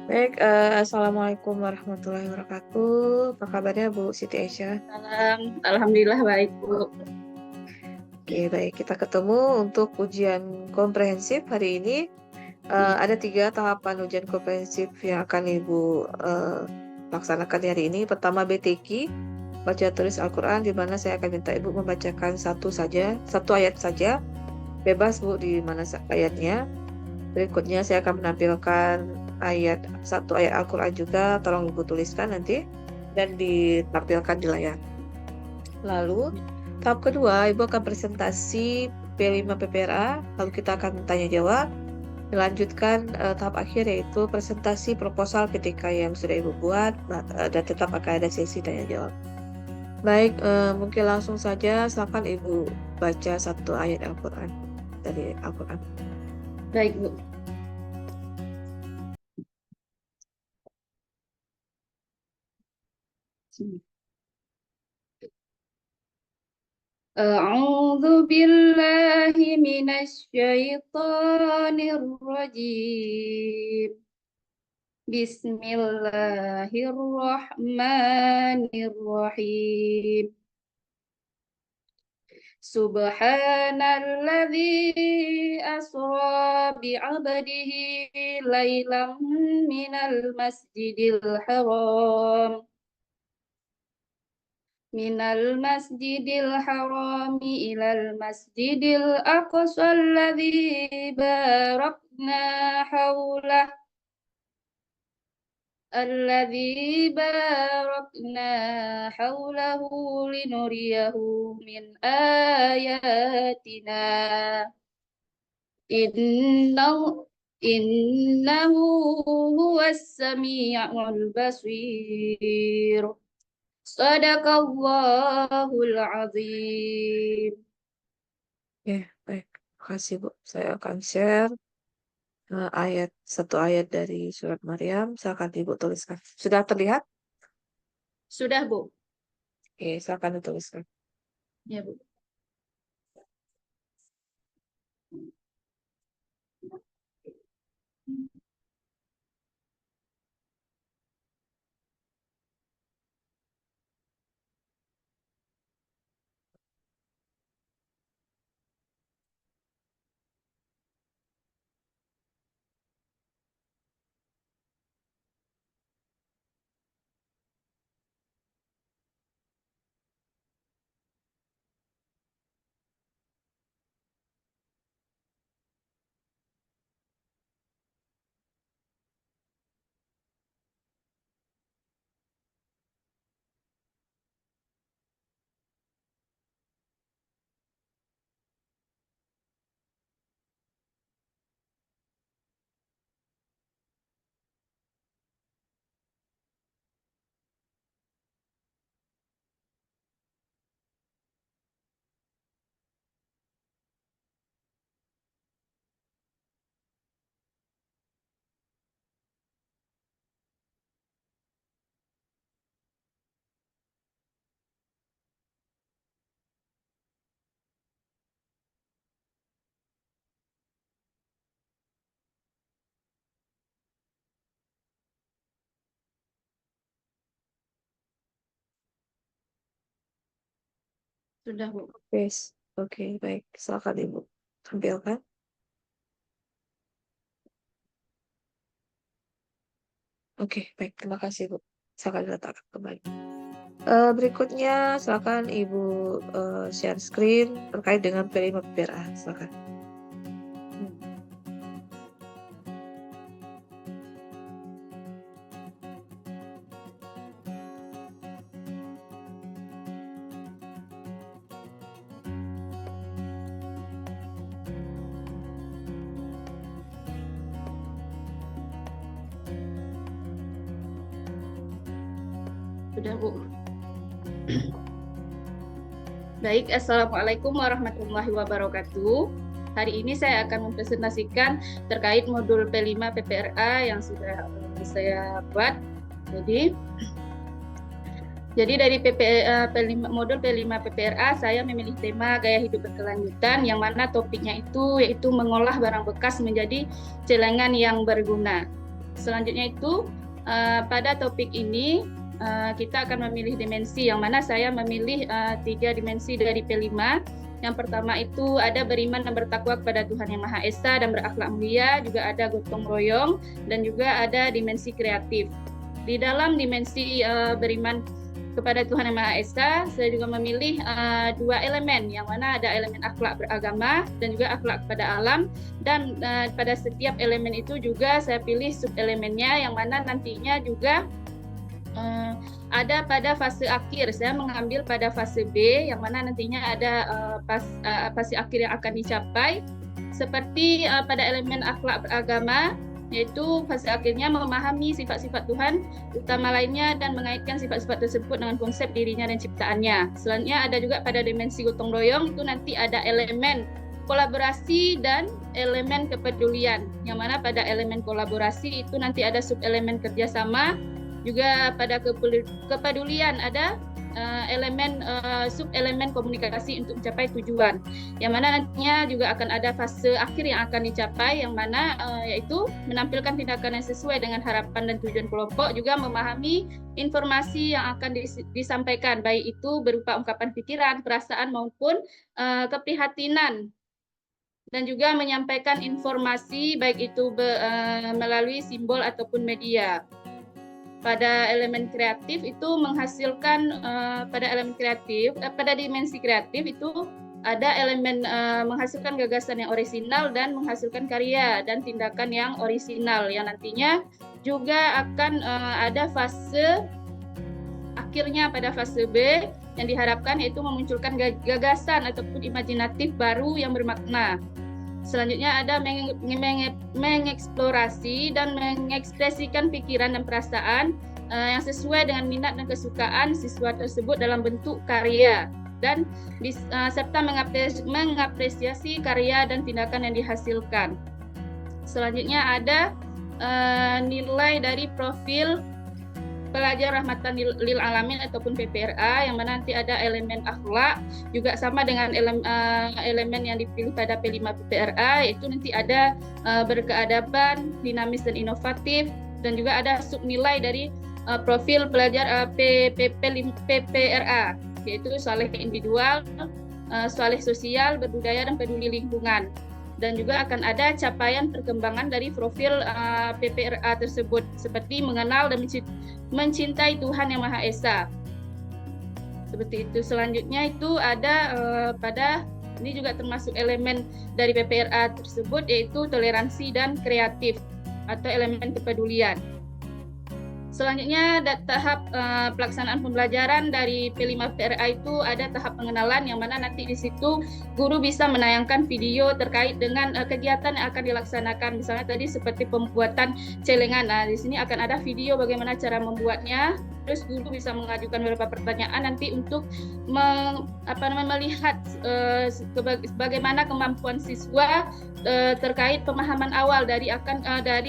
Baik, Assalamualaikum warahmatullahi wabarakatuh. Apa kabarnya Bu Siti Aisyah? Salam, alhamdulillah baik Bu. Oke, baik. Kita ketemu untuk ujian komprehensif hari ini. Ada 3 tahapan ujian komprehensif yang akan Ibu laksanakan hari ini. Pertama BTQ, baca tulis Al-Quran, di mana saya akan minta Ibu membacakan satu ayat saja. Bebas Bu di mana ayatnya. Berikutnya saya akan menampilkan satu ayat Al-Quran juga. Tolong Ibu tuliskan nanti dan ditampilkan di layar. Lalu, tahap kedua, Ibu akan presentasi P5 PPRA, lalu kita akan tanya jawab. Dilanjutkan tahap akhir yaitu presentasi proposal PTK yang sudah Ibu buat, dan tetap akan ada sesi tanya jawab. Baik, mungkin langsung saja silakan Ibu baca satu ayat Al-Quran dari Al-Quran. Baik Bu. A'udzu billahi minasyaitonir rajim. Bismillahirrahmanirrahim. Subhanalladzi asra bi'abdihi lailam minal masjidil haram ilal masjidil aqsa haulah alladzi barakna haulahu linuriyahu min ayatina innahu huwas sami'ul basir. Sadaqallahul azim. Oke, baik. Terima kasih Bu. Saya akan share satu ayat dari surat Maryam. Silakan Ibu tuliskan. Sudah terlihat? Sudah, Bu? Oke, silakan dituliskan. Ya, Bu. Sudah, Bu. Yes. Oke, baik. Silakan Ibu tampilkan. Oke, baik. Terima kasih, Bu. Silakan diletakkan kembali. Berikutnya, silakan Ibu share screen terkait dengan P5 PPRA. Silakan. Sudah, Bu. Baik, Assalamualaikum warahmatullahi wabarakatuh. Hari ini saya akan mempresentasikan terkait modul P5 PPRA yang sudah saya buat. Jadi dari modul P5 PPRA saya memilih tema gaya hidup berkelanjutan yang mana topiknya itu yaitu mengolah barang bekas menjadi celengan yang berguna. Selanjutnya itu pada topik ini kita akan memilih dimensi, yang mana saya memilih 3 dimensi dari P5. Yang pertama itu ada beriman dan bertakwa kepada Tuhan Yang Maha Esa dan berakhlak mulia, juga ada gotong royong, dan juga ada dimensi kreatif. Di dalam dimensi beriman kepada Tuhan Yang Maha Esa, saya juga memilih 2 elemen, yang mana ada elemen akhlak beragama dan juga akhlak kepada alam. Dan pada setiap elemen itu juga saya pilih sub-elemennya, yang mana nantinya juga ada pada fase akhir. Saya mengambil pada fase B, yang mana nantinya ada fase akhir yang akan dicapai. Seperti pada elemen akhlak beragama, yaitu fase akhirnya memahami sifat-sifat Tuhan utama lainnya dan mengaitkan sifat-sifat tersebut dengan konsep dirinya dan ciptaannya. Selanjutnya ada juga pada dimensi gotong royong, itu nanti ada elemen kolaborasi dan elemen kepedulian, yang mana pada elemen kolaborasi itu nanti ada sub-elemen kerjasama. Juga pada kepedulian ada elemen sub-elemen komunikasi untuk mencapai tujuan, yang mana nantinya juga akan ada fase akhir yang akan dicapai, yang mana yaitu menampilkan tindakan yang sesuai dengan harapan dan tujuan kelompok, juga memahami informasi yang akan disampaikan, baik itu berupa ungkapan pikiran, perasaan maupun keprihatinan, dan juga menyampaikan informasi baik itu melalui simbol ataupun media. Pada elemen kreatif itu menghasilkan pada dimensi kreatif itu ada elemen menghasilkan gagasan yang orisinal dan menghasilkan karya dan tindakan yang orisinal, yang nantinya juga akan ada fase akhirnya pada fase B, yang diharapkan yaitu memunculkan gagasan ataupun imajinatif baru yang bermakna. Selanjutnya ada mengeksplorasi dan mengekspresikan pikiran dan perasaan yang sesuai dengan minat dan kesukaan siswa tersebut dalam bentuk karya, dan serta mengapresiasi karya dan tindakan yang dihasilkan. Selanjutnya ada nilai dari profil pelajar rahmatan lil alamin ataupun PPRA, yang mana nanti ada elemen akhlak, juga sama dengan elemen yang dipilih pada P5 PPRA, yaitu nanti ada berkeadaban, dinamis dan inovatif, dan juga ada subnilai dari profil pelajar PPRA, yaitu saleh individual, saleh sosial, berbudaya dan peduli lingkungan. Dan juga akan ada capaian perkembangan dari profil PPRA tersebut, seperti mengenal dan mencintai Tuhan Yang Maha Esa. Seperti itu. Selanjutnya itu ada pada ini juga termasuk elemen dari PPRA tersebut, yaitu toleransi dan kreatif atau elemen kepedulian. Selanjutnya tahap pelaksanaan pembelajaran dari P5 PRA itu ada tahap pengenalan, yang mana nanti di situ guru bisa menayangkan video terkait dengan kegiatan yang akan dilaksanakan. Misalnya tadi seperti pembuatan celengan. Nah, di sini akan ada video bagaimana cara membuatnya. Terus guru bisa mengajukan beberapa pertanyaan nanti untuk melihat bagaimana kemampuan siswa terkait pemahaman awal dari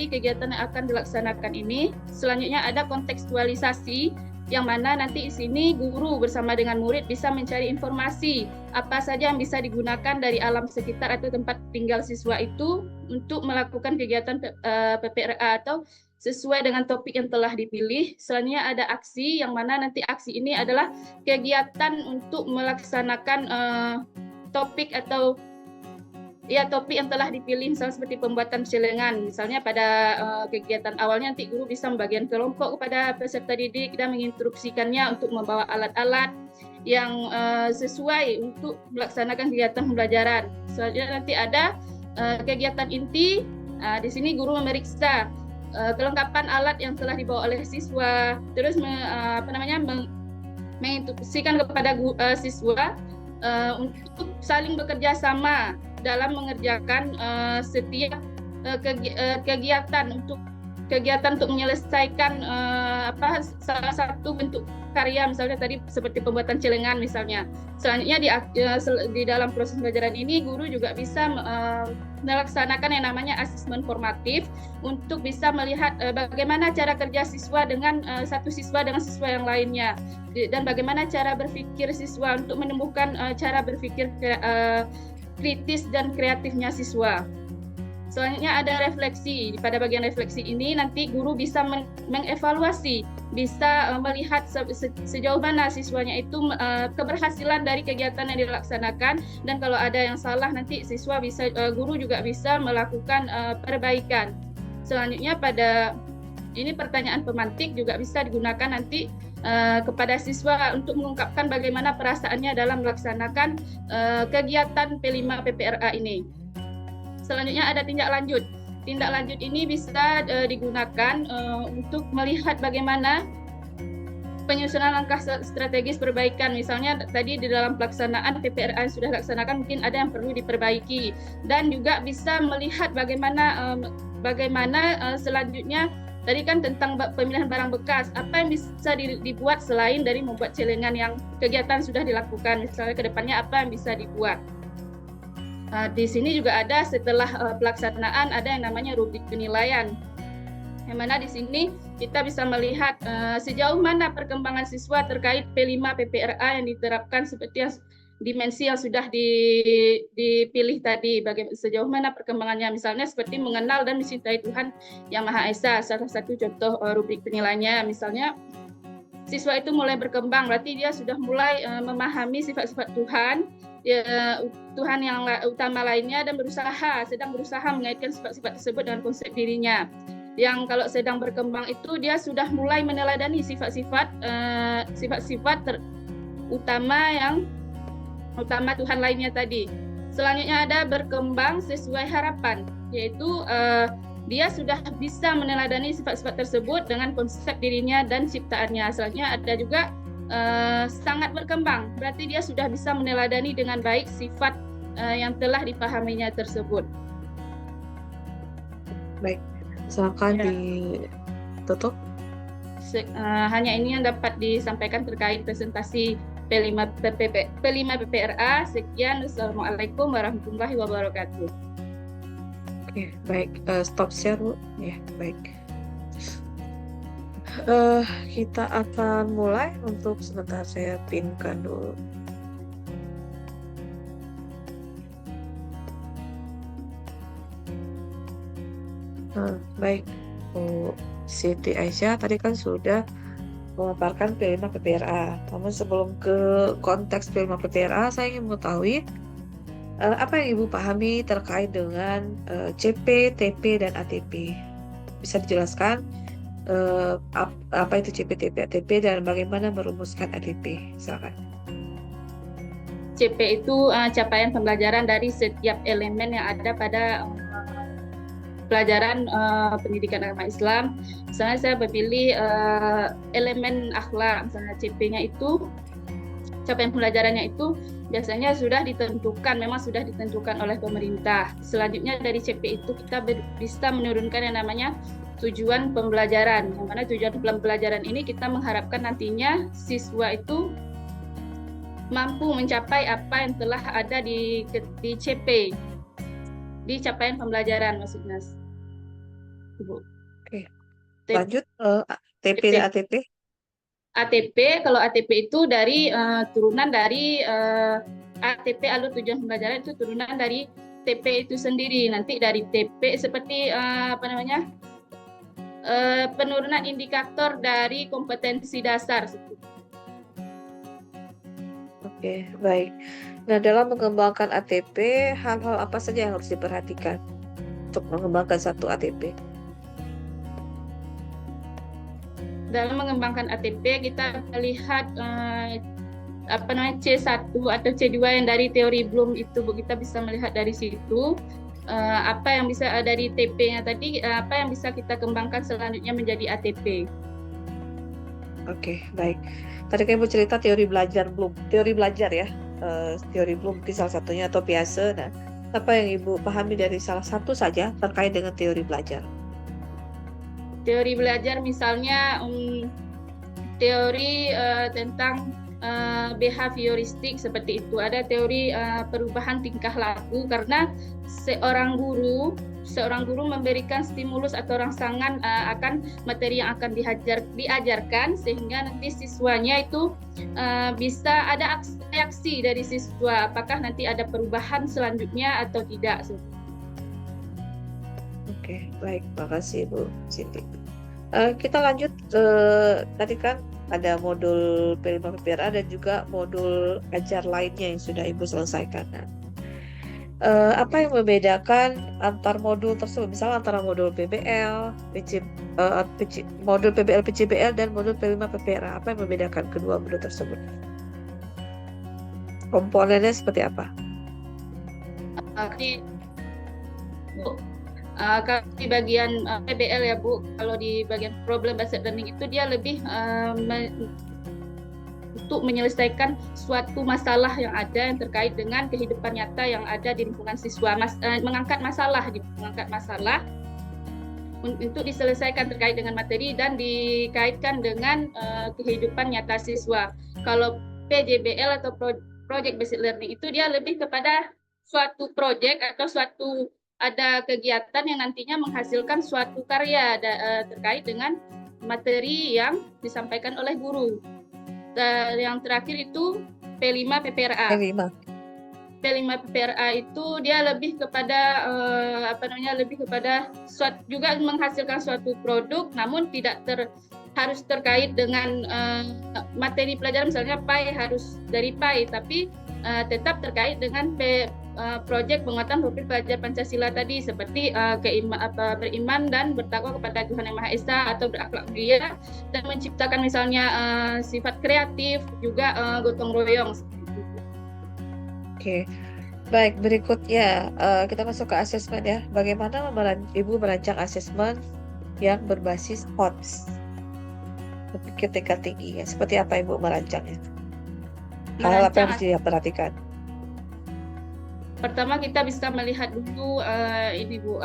kegiatan yang akan dilaksanakan ini. Selanjutnya ada kontekstualisasi, yang mana nanti di sini guru bersama dengan murid bisa mencari informasi apa saja yang bisa digunakan dari alam sekitar atau tempat tinggal siswa itu untuk melakukan kegiatan PPRA atau sesuai dengan topik yang telah dipilih. Selanjutnya ada aksi, yang mana nanti aksi ini adalah kegiatan untuk melaksanakan topik atau topik yang telah dipilih, misalnya seperti pembuatan celengan. Misalnya pada kegiatan awalnya nanti guru bisa membagikan kelompok kepada peserta didik dan menginstruksikannya untuk membawa alat-alat yang sesuai untuk melaksanakan kegiatan pembelajaran. Selanjutnya nanti ada kegiatan inti. Di sini guru memeriksa kelengkapan alat yang telah dibawa oleh siswa, terus menginstruksikan kepada siswa untuk saling bekerja sama dalam mengerjakan setiap kegiatan untuk menyelesaikan salah satu bentuk karya, misalnya tadi seperti pembuatan celengan misalnya. Selanjutnya di dalam proses pembelajaran ini guru juga bisa melaksanakan yang namanya asesmen formatif untuk bisa melihat bagaimana cara kerja siswa dengan satu siswa dengan siswa yang lainnya, dan bagaimana cara berpikir siswa untuk menumbuhkan cara berpikir kritis dan kreatifnya siswa. Selanjutnya ada refleksi. Pada bagian refleksi ini nanti guru bisa mengevaluasi, bisa melihat sejauh mana siswanya itu keberhasilan dari kegiatan yang dilaksanakan, dan kalau ada yang salah nanti siswa bisa guru juga bisa melakukan perbaikan. Selanjutnya pada ini pertanyaan pemantik juga bisa digunakan nanti kepada siswa untuk mengungkapkan bagaimana perasaannya dalam melaksanakan kegiatan P5 PPRA ini. Selanjutnya ada tindak lanjut. Tindak lanjut ini bisa digunakan untuk melihat bagaimana penyusunan langkah strategis perbaikan. Misalnya tadi di dalam pelaksanaan PPRA yang sudah dilaksanakan mungkin ada yang perlu diperbaiki, dan juga bisa melihat bagaimana selanjutnya tadi kan tentang pemilihan barang bekas, apa yang bisa dibuat selain dari membuat celengan yang kegiatan sudah dilakukan. Misalnya ke depannya apa yang bisa dibuat. Di sini juga ada setelah pelaksanaan ada yang namanya rubrik penilaian, yang mana di sini kita bisa melihat sejauh mana perkembangan siswa terkait P5 PPRA yang diterapkan seperti yang dimensi yang sudah dipilih tadi, sejauh mana perkembangannya, misalnya seperti mengenal dan mencintai Tuhan Yang Maha Esa, salah satu contoh rubrik penilaiannya. Misalnya siswa itu mulai berkembang, berarti dia sudah mulai memahami sifat-sifat Tuhan, Tuhan yang utama lainnya, dan sedang berusaha mengaitkan sifat-sifat tersebut dengan konsep dirinya. Yang kalau sedang berkembang itu dia sudah mulai meneladani sifat-sifat utama Tuhan lainnya tadi. Selanjutnya ada berkembang sesuai harapan, yaitu dia sudah bisa meneladani sifat-sifat tersebut dengan konsep dirinya dan ciptaannya. Selanjutnya ada juga sangat berkembang, berarti dia sudah bisa meneladani dengan baik sifat yang telah dipahaminya tersebut. Baik, silakan ditutup. Hanya ini yang dapat disampaikan terkait presentasi P5 PPRA. Sekian, Assalamualaikum warahmatullahi wabarakatuh. Oke, baik, stop share Bu. Ya, baik. Kita akan mulai. Untuk sebentar saya pinkan dulu. Baik, Bu Siti Aisyah tadi kan sudah memaparkan P5 PPRA. Namun sebelum ke konteks P5 PPRA, saya ingin mengetahui apa yang Ibu pahami terkait dengan CP, TP, dan ATP. Bisa dijelaskan apa itu CP, TP, ATP, dan bagaimana merumuskan ATP? Silakan. CP itu capaian pembelajaran dari setiap elemen yang ada pada pelajaran pendidikan agama Islam. Misalnya saya memilih elemen akhlak, misalnya CP-nya itu, capaian pembelajarannya itu biasanya sudah ditentukan oleh pemerintah. Selanjutnya dari CP itu kita bisa menurunkan yang namanya tujuan pembelajaran. Yang mana tujuan pembelajaran ini kita mengharapkan nantinya siswa itu mampu mencapai apa yang telah ada di CP, di capaian pembelajaran maksudnya. Ibu. Oke. Lanjut TP dan ATP. ATP, kalau ATP itu dari turunan dari ATP alur tujuan pembelajaran itu turunan dari TP itu sendiri. Nanti dari TP seperti penurunan indikator dari kompetensi dasar. Oke, baik. Nah, dalam mengembangkan ATP, hal-hal apa saja yang harus diperhatikan untuk mengembangkan satu ATP? Dalam mengembangkan ATP kita melihat C1 atau C2 yang dari teori Bloom itu, kita bisa melihat dari situ apa yang bisa dari TP-nya tadi, apa yang bisa kita kembangkan selanjutnya menjadi ATP. Oke, baik. Tadi kan Ibu cerita teori belajar Bloom, teori belajar ya, teori Bloom mungkin salah satunya, atau Piaget. Nah, apa yang Ibu pahami dari salah satu saja terkait dengan teori belajar? Teori belajar misalnya teori tentang behavioristik seperti itu. Ada teori perubahan tingkah laku, karena seorang guru memberikan stimulus atau rangsangan akan materi yang akan diajarkan, sehingga nanti siswanya itu bisa ada reaksi dari siswa, apakah nanti ada perubahan selanjutnya atau tidak. Oke, baik, makasih Bu Siti. Kita lanjut tadi kan ada modul P5 PPRA dan juga modul ajar lainnya yang sudah Ibu selesaikan. Nah, apa yang membedakan antar modul tersebut? Misalnya antara modul PBL, modul PBL PCBL dan modul P5 PPRA. Apa yang membedakan kedua modul tersebut? Komponennya seperti apa? Di Bu, kalau di bagian PBL ya Bu, kalau di bagian problem based learning itu dia lebih untuk menyelesaikan suatu masalah yang ada yang terkait dengan kehidupan nyata yang ada di lingkungan siswa, mengangkat masalah untuk diselesaikan terkait dengan materi dan dikaitkan dengan kehidupan nyata siswa. Kalau PJBL atau Project Based Learning itu dia lebih kepada suatu project atau suatu ada kegiatan yang nantinya menghasilkan suatu karya terkait dengan materi yang disampaikan oleh guru. Yang terakhir itu P5 PPRA. P5 PPRA itu dia lebih kepada lebih kepada juga menghasilkan suatu produk, namun tidak harus terkait dengan materi pelajaran, misalnya PAI harus dari PAI, tapi tetap terkait dengan proyek penguatan profil pelajar Pancasila tadi, seperti beriman dan bertakwa kepada Tuhan Yang Maha Esa atau berakhlak mulia dan menciptakan misalnya sifat kreatif, juga gotong royong. Oke, baik, berikutnya kita masuk ke asesmen ya. Bagaimana Ibu merancang asesmen yang berbasis HOTS berpikir tingkat tinggi ya? Seperti apa Ibu merancangnya? Hal apa yang harus diperhatikan? Pertama kita bisa melihat dulu ini Bu,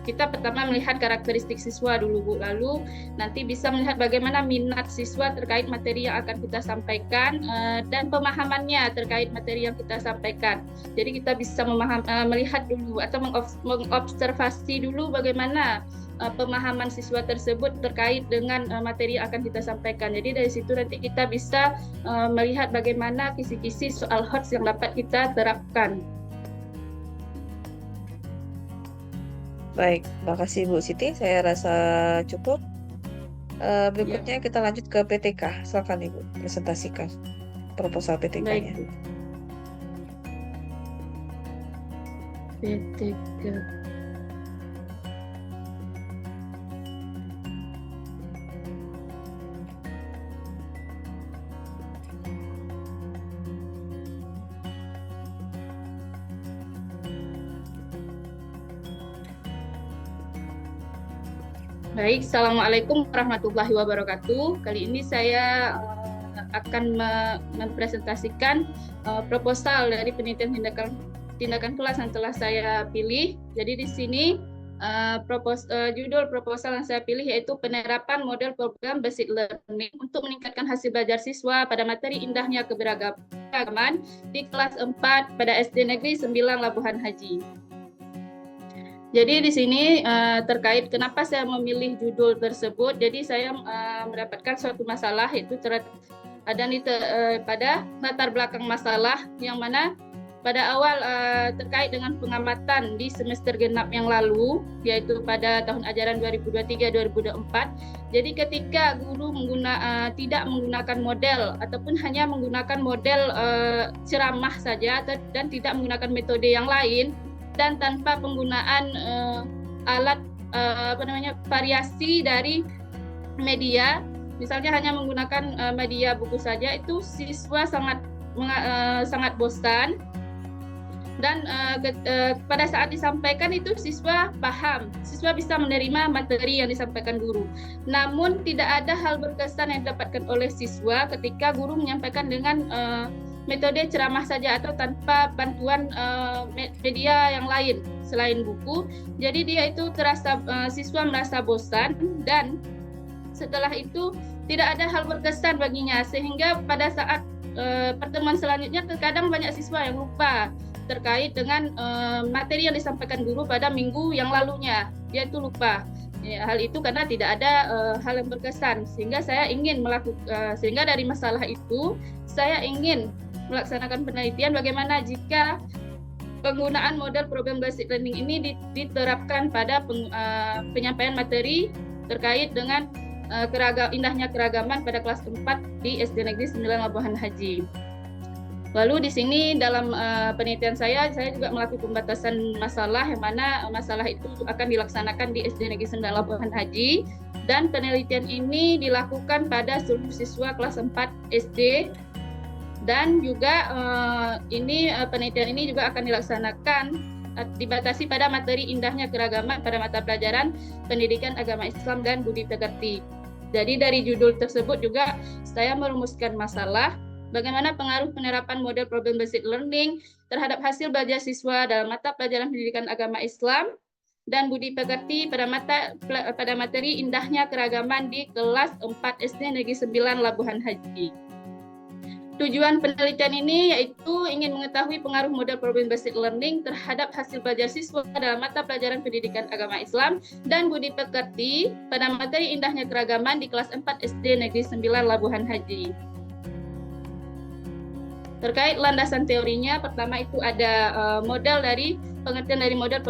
kita pertama melihat karakteristik siswa dulu Bu, lalu nanti bisa melihat bagaimana minat siswa terkait materi yang akan kita sampaikan dan pemahamannya terkait materi yang kita sampaikan. Jadi kita bisa melihat dulu atau mengobservasi dulu bagaimana pemahaman siswa tersebut terkait dengan materi yang akan kita sampaikan. Jadi dari situ nanti kita bisa melihat bagaimana kisi-kisi soal HOTS yang dapat kita terapkan. Baik, makasih Bu Siti. Saya rasa cukup. Berikutnya kita lanjut ke PTK. Silakan Ibu presentasikan proposal PTK-nya. PTK. Baik, Assalamualaikum warahmatullahi wabarakatuh. Kali ini saya akan mempresentasikan proposal dari penelitian tindakan kelas yang telah saya pilih. Jadi di sini judul proposal yang saya pilih yaitu penerapan model program basic learning untuk meningkatkan hasil belajar siswa pada materi indahnya keberagaman di kelas 4 pada SD Negeri 9 Labuhan Haji. Jadi di sini terkait kenapa saya memilih judul tersebut. Jadi saya mendapatkan suatu masalah yaitu pada latar belakang masalah yang mana pada awal terkait dengan pengamatan di semester genap yang lalu, yaitu pada tahun ajaran 2023-2024. Jadi ketika guru tidak menggunakan model ataupun hanya menggunakan model ceramah saja dan tidak menggunakan metode yang lain, dan tanpa penggunaan alat variasi dari media, misalnya hanya menggunakan media buku saja, itu siswa sangat bosan dan pada saat disampaikan itu siswa paham, siswa bisa menerima materi yang disampaikan guru. Namun tidak ada hal berkesan yang didapatkan oleh siswa ketika guru menyampaikan dengan metode ceramah saja atau tanpa bantuan media yang lain selain buku. Jadi dia itu siswa merasa bosan dan setelah itu tidak ada hal berkesan baginya, sehingga pada saat pertemuan selanjutnya terkadang banyak siswa yang lupa terkait dengan materi yang disampaikan guru pada minggu yang lalunya. Dia itu lupa. Ya, hal itu karena tidak ada hal yang berkesan, sehingga saya ingin sehingga dari masalah itu saya ingin melaksanakan penelitian bagaimana jika penggunaan model problem based learning ini diterapkan pada penyampaian materi terkait dengan indahnya keragaman pada kelas 4 di SD Negeri 9 Labuhan Haji. Lalu di sini dalam penelitian saya juga melakukan pembatasan masalah, yang mana masalah itu akan dilaksanakan di SD Negeri 9 Labuhan Haji, dan penelitian ini dilakukan pada seluruh siswa kelas 4 SD. Dan juga penelitian ini juga akan dilaksanakan dibatasi pada materi indahnya keragaman pada mata pelajaran pendidikan agama Islam dan budi pekerti. Jadi dari judul tersebut juga saya merumuskan masalah bagaimana pengaruh penerapan model problem based learning terhadap hasil belajar siswa dalam mata pelajaran pendidikan agama Islam dan budi pekerti pada materi indahnya keragaman di kelas 4 SD Negeri 9 Labuhan Haji. Tujuan penelitian ini yaitu ingin mengetahui pengaruh model problem based learning terhadap hasil belajar siswa dalam mata pelajaran pendidikan agama Islam dan budi pekerti pada materi indahnya keragaman di kelas 4 SD Negeri 9 Labuhan Haji. Terkait landasan teorinya, pertama itu ada pengertian dari model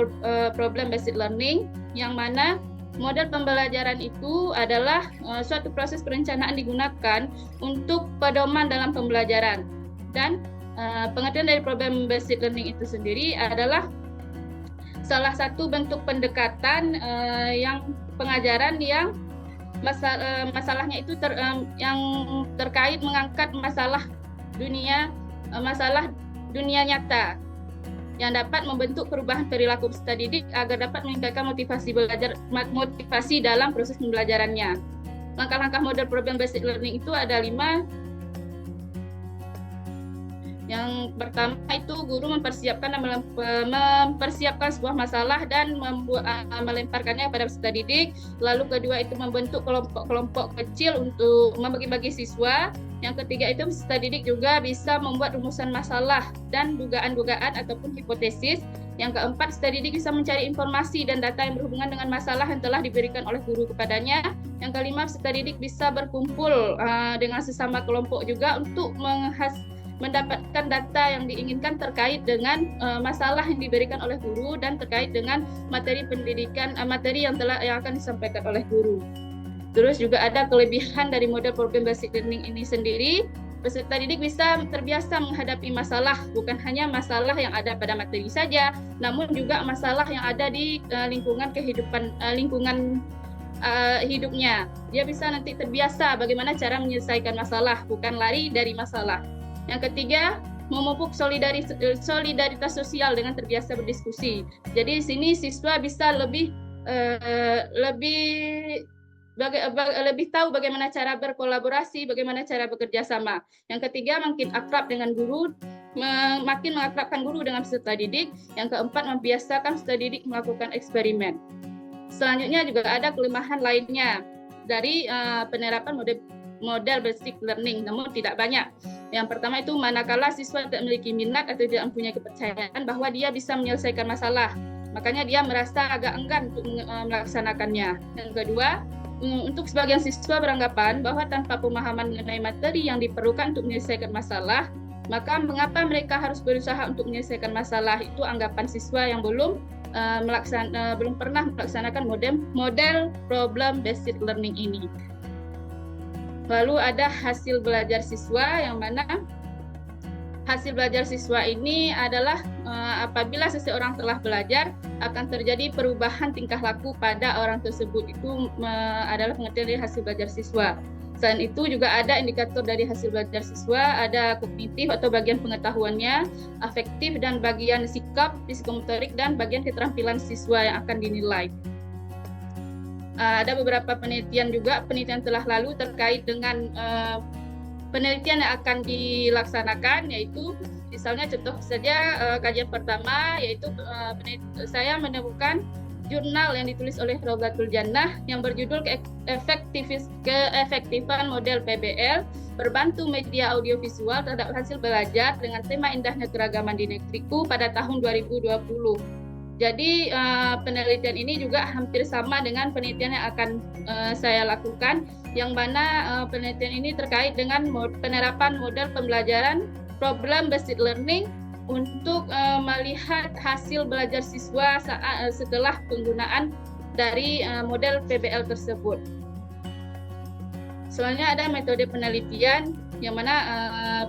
problem based learning, yang mana model pembelajaran itu adalah suatu proses perencanaan digunakan untuk pedoman dalam pembelajaran. Dan pengertian dari problem based learning itu sendiri adalah salah satu bentuk pendekatan yang pengajaran yang masalahnya itu yang terkait mengangkat masalah dunia nyata yang dapat membentuk perubahan perilaku peserta didik agar dapat meningkatkan motivasi dalam proses pembelajarannya. Langkah-langkah model problem based learning itu ada 5. Yang pertama itu guru mempersiapkan sebuah masalah dan melemparkannya kepada peserta didik. Lalu kedua itu membentuk kelompok-kelompok kecil untuk membagi-bagi siswa. Yang ketiga itu peserta didik juga bisa membuat rumusan masalah dan dugaan-dugaan ataupun hipotesis. Yang keempat, peserta didik bisa mencari informasi dan data yang berhubungan dengan masalah yang telah diberikan oleh guru kepadanya. Yang kelima, peserta didik bisa berkumpul dengan sesama kelompok juga untuk mendapatkan data yang diinginkan terkait dengan masalah yang diberikan oleh guru dan terkait dengan materi pendidikan, materi yang akan disampaikan oleh guru. Terus juga ada kelebihan dari model problem based learning ini sendiri. Peserta didik bisa terbiasa menghadapi masalah, bukan hanya masalah yang ada pada materi saja, namun juga masalah yang ada di lingkungan hidupnya. Dia bisa nanti terbiasa bagaimana cara menyelesaikan masalah, bukan lari dari masalah. Yang ketiga, memupuk solidaritas sosial dengan terbiasa berdiskusi. Jadi di sini siswa bisa lebih tahu bagaimana cara berkolaborasi, bagaimana cara bekerja sama. Yang ketiga, makin akrab dengan guru, makin mengakrabkan guru dengan peserta didik. Yang keempat, membiasakan peserta didik melakukan eksperimen. Selanjutnya juga ada kelemahan lainnya dari penerapan model basic learning, namun tidak banyak. Yang pertama itu manakala siswa tidak memiliki minat atau tidak mempunyai kepercayaan bahwa dia bisa menyelesaikan masalah, makanya dia merasa agak enggan untuk melaksanakannya. Yang kedua, untuk sebagian siswa beranggapan bahwa tanpa pemahaman mengenai materi yang diperlukan untuk menyelesaikan masalah, maka mengapa mereka harus berusaha untuk menyelesaikan masalah? Itu anggapan siswa yang belum pernah melaksanakan model problem based learning ini. Lalu ada hasil belajar siswa, yang mana hasil belajar siswa ini adalah apabila seseorang telah belajar akan terjadi perubahan tingkah laku pada orang tersebut. Itu adalah pengertian dari hasil belajar siswa. Selain itu juga ada indikator dari hasil belajar siswa, ada kognitif atau bagian pengetahuannya, afektif dan bagian sikap, psikomotorik, dan bagian keterampilan siswa yang akan dinilai. Ada beberapa penelitian telah lalu terkait dengan penelitian yang akan dilaksanakan, yaitu misalnya contoh saja kajian pertama, yaitu saya menemukan jurnal yang ditulis oleh Rawdatul Jannah yang berjudul Keefektifan Model PBL Berbantu Media Audiovisual Terhadap Hasil Belajar dengan Tema Indahnya Keragaman di Negeriku pada tahun 2020. Jadi penelitian ini juga hampir sama dengan penelitian yang akan saya lakukan, yang mana penelitian ini terkait dengan penerapan model pembelajaran problem based learning untuk melihat hasil belajar siswa setelah penggunaan dari model PBL tersebut. Selanjutnya ada metode penelitian yang mana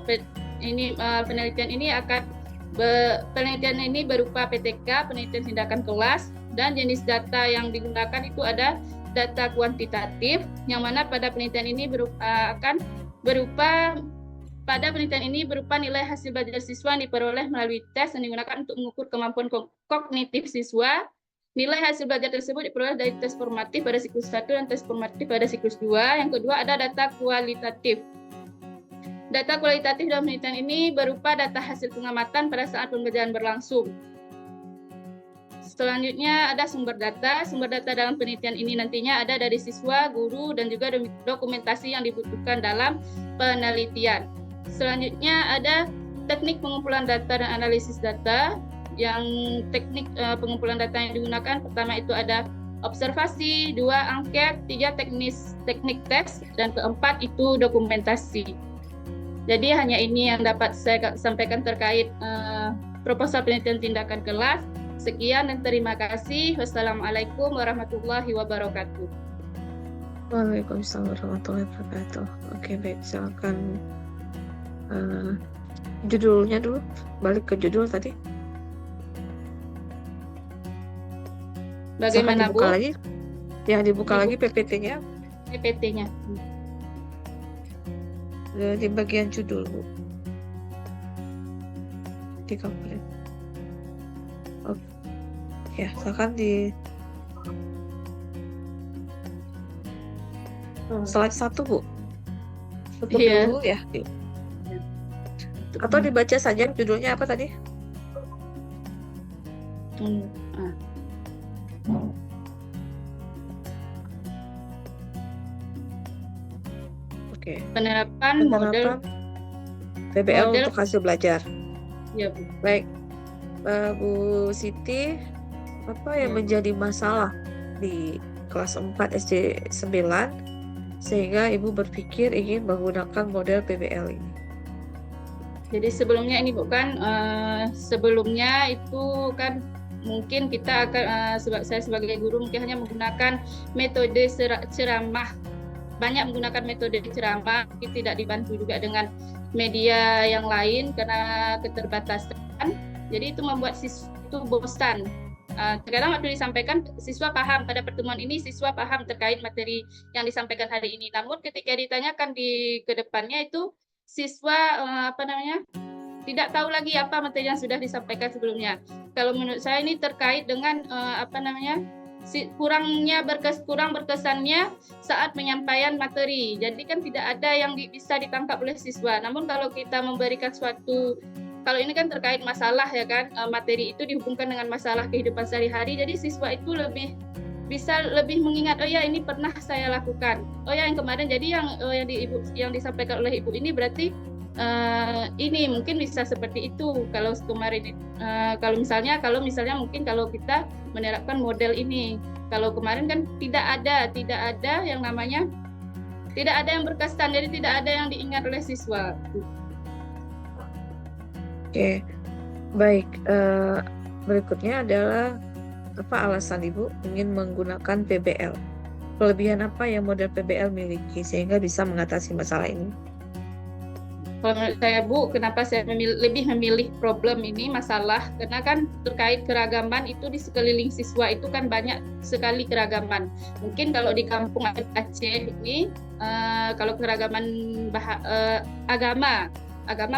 penelitian ini berupa PTK, penelitian tindakan kelas, dan jenis data yang digunakan itu ada data kuantitatif, yang mana pada penelitian ini berupa nilai hasil belajar siswa yang diperoleh melalui tes yang digunakan untuk mengukur kemampuan kognitif siswa. Nilai hasil belajar tersebut diperoleh dari tes formatif pada siklus 1 dan tes formatif pada siklus 2. Yang kedua ada data kualitatif. Data kualitatif dalam penelitian ini berupa data hasil pengamatan pada saat pembelajaran berlangsung. Selanjutnya ada sumber data. Sumber data dalam penelitian ini nantinya ada dari siswa, guru, dan juga dokumentasi yang dibutuhkan dalam penelitian. Selanjutnya ada teknik pengumpulan data dan analisis data. Yang teknik pengumpulan data yang digunakan pertama itu ada observasi, 2 angket, 3 teknik teks, dan keempat itu dokumentasi. Jadi hanya ini yang dapat saya sampaikan terkait proposal penelitian tindakan kelas. Sekian dan terima kasih. Wassalamualaikum warahmatullahi wabarakatuh. Waalaikumsalam warahmatullahi wabarakatuh. Oke, baik, silakan judulnya dulu. Balik ke judul tadi. Bagaimana, Bu? Lagi? Ya, dibuka lagi PPT-nya. PPT-nya. Di bagian judul, Bu. Di komplain. Oke. Ya, silakan di slide 1, Bu. Tutup dulu ya. Atau dibaca saja judulnya apa tadi? Oke. Penerapan model PBL untuk hasil belajar. Ya, Bu. Baik, Bu Siti, apa yang menjadi masalah di kelas 4 SD 9 sehingga Ibu berpikir ingin menggunakan model PBL ini? Jadi sebelumnya ini bukan sebelumnya itu kan mungkin kita akan saya sebagai guru mungkin hanya menggunakan metode ceramah, banyak menggunakan metode ceramah, tidak dibantu juga dengan media yang lain karena keterbatasan. Jadi itu membuat siswa itu bosan. Terkadang waktu disampaikan siswa paham, pada pertemuan ini siswa paham terkait materi yang disampaikan hari ini. Namun ketika ditanyakan di kedepannya itu siswa tidak tahu lagi apa materi yang sudah disampaikan sebelumnya. Kalau menurut saya ini terkait dengan kurang berkesannya saat penyampaian materi. Jadi kan tidak ada yang bisa ditangkap oleh siswa. Namun kalau kita memberikan kalau ini kan terkait masalah ya kan, materi itu dihubungkan dengan masalah kehidupan sehari-hari. Jadi siswa itu bisa lebih mengingat, oh ya ini pernah saya lakukan. Oh ya yang kemarin, jadi yang disampaikan oleh Ibu ini berarti ini mungkin bisa seperti itu. Kalau kemarin kalau misalnya mungkin kalau kita menerapkan model ini, kalau kemarin kan tidak ada yang namanya, tidak ada yang berkesan, jadi tidak ada yang diingat oleh siswa. Oke, baik. Berikutnya adalah apa alasan Ibu ingin menggunakan PBL? Kelebihan apa yang model PBL miliki sehingga bisa mengatasi masalah ini? Kalau menurut saya, Bu, kenapa saya lebih memilih problem ini, masalah, karena kan terkait keragaman itu di sekeliling siswa itu kan banyak sekali keragaman. Mungkin kalau di kampung Aceh ini, kalau keragaman agama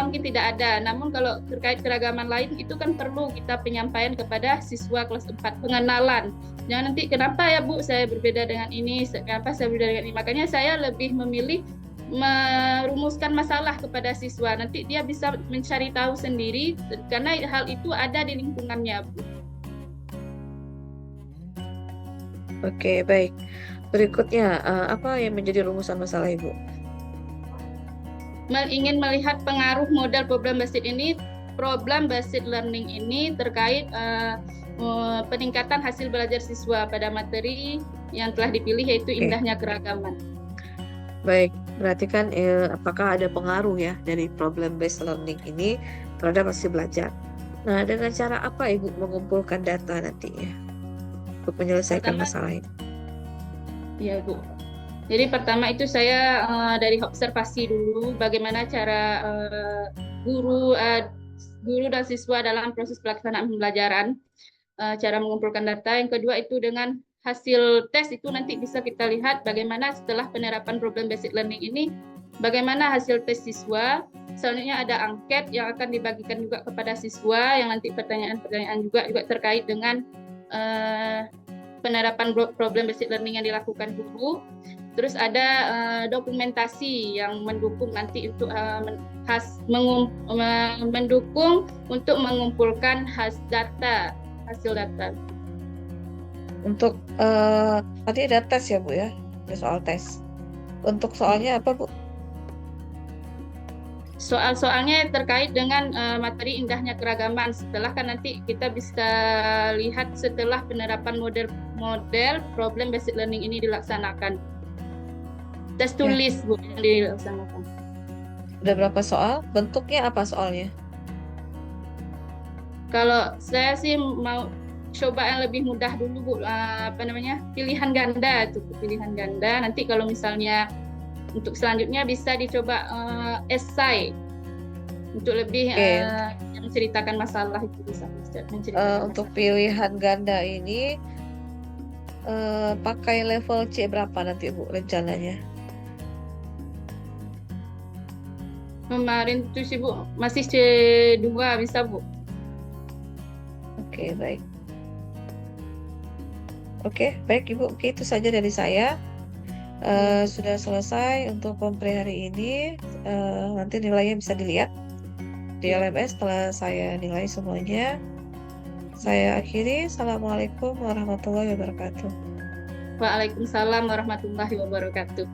mungkin tidak ada. Namun kalau terkait keragaman lain itu kan perlu kita penyampaian kepada siswa kelas 4, pengenalan. Jangan nanti kenapa ya Bu saya berbeda dengan ini, kenapa saya berbeda dengan ini. Makanya saya lebih memilih merumuskan masalah kepada siswa, nanti dia bisa mencari tahu sendiri karena hal itu ada di lingkungannya, Bu. Oke, baik. Berikutnya, apa yang menjadi rumusan masalah Ibu? Ingin melihat pengaruh model problem based learning ini terkait peningkatan hasil belajar siswa pada materi yang telah dipilih, yaitu indahnya keragaman. Baik, berarti kan apakah ada pengaruh ya dari problem based learning ini terhadap hasil belajar? Nah, dengan cara apa Ibu mengumpulkan data nantinya untuk menyelesaikan Pertama, masalah ini? ya Bu. Jadi pertama itu saya dari observasi dulu bagaimana cara guru guru dan siswa dalam proses pelaksanaan pembelajaran, cara mengumpulkan data. Yang kedua itu dengan hasil tes itu nanti bisa kita lihat bagaimana setelah penerapan problem based learning ini, bagaimana hasil tes siswa. Selanjutnya ada angket yang akan dibagikan juga kepada siswa yang nanti pertanyaan-pertanyaan juga terkait dengan penerapan problem based learning yang dilakukan guru. Terus ada dokumentasi yang mendukung nanti untuk mendukung untuk mengumpulkan hasil data. Untuk tadi ada tes ya Bu ya, ada soal tes. Untuk soalnya apa Bu? Soal-soalnya terkait dengan materi indahnya keragaman. Setelah kan nanti kita bisa lihat setelah penerapan model problem based learning ini dilaksanakan. Tes tulis Bu yang dilaksanakan. Ada berapa soal? Bentuknya apa soalnya? Kalau saya sih mau coba yang lebih mudah dulu Bu, pilihan ganda cukup pilihan ganda. Nanti kalau misalnya untuk selanjutnya bisa dicoba esai untuk lebih menceritakan masalah itu bisa menceritakan untuk masalah. pilihan ganda ini pakai level C berapa nanti Bu rencananya? Kemarin tuh sih Bu masih C2 bisa Bu. Oke, baik. Oke, baik Ibu. Oke, itu saja dari saya. Sudah selesai untuk kompre hari ini. Nanti nilainya bisa dilihat di LMS setelah saya nilai semuanya. Saya akhiri. Assalamualaikum warahmatullahi wabarakatuh. Waalaikumsalam warahmatullahi wabarakatuh.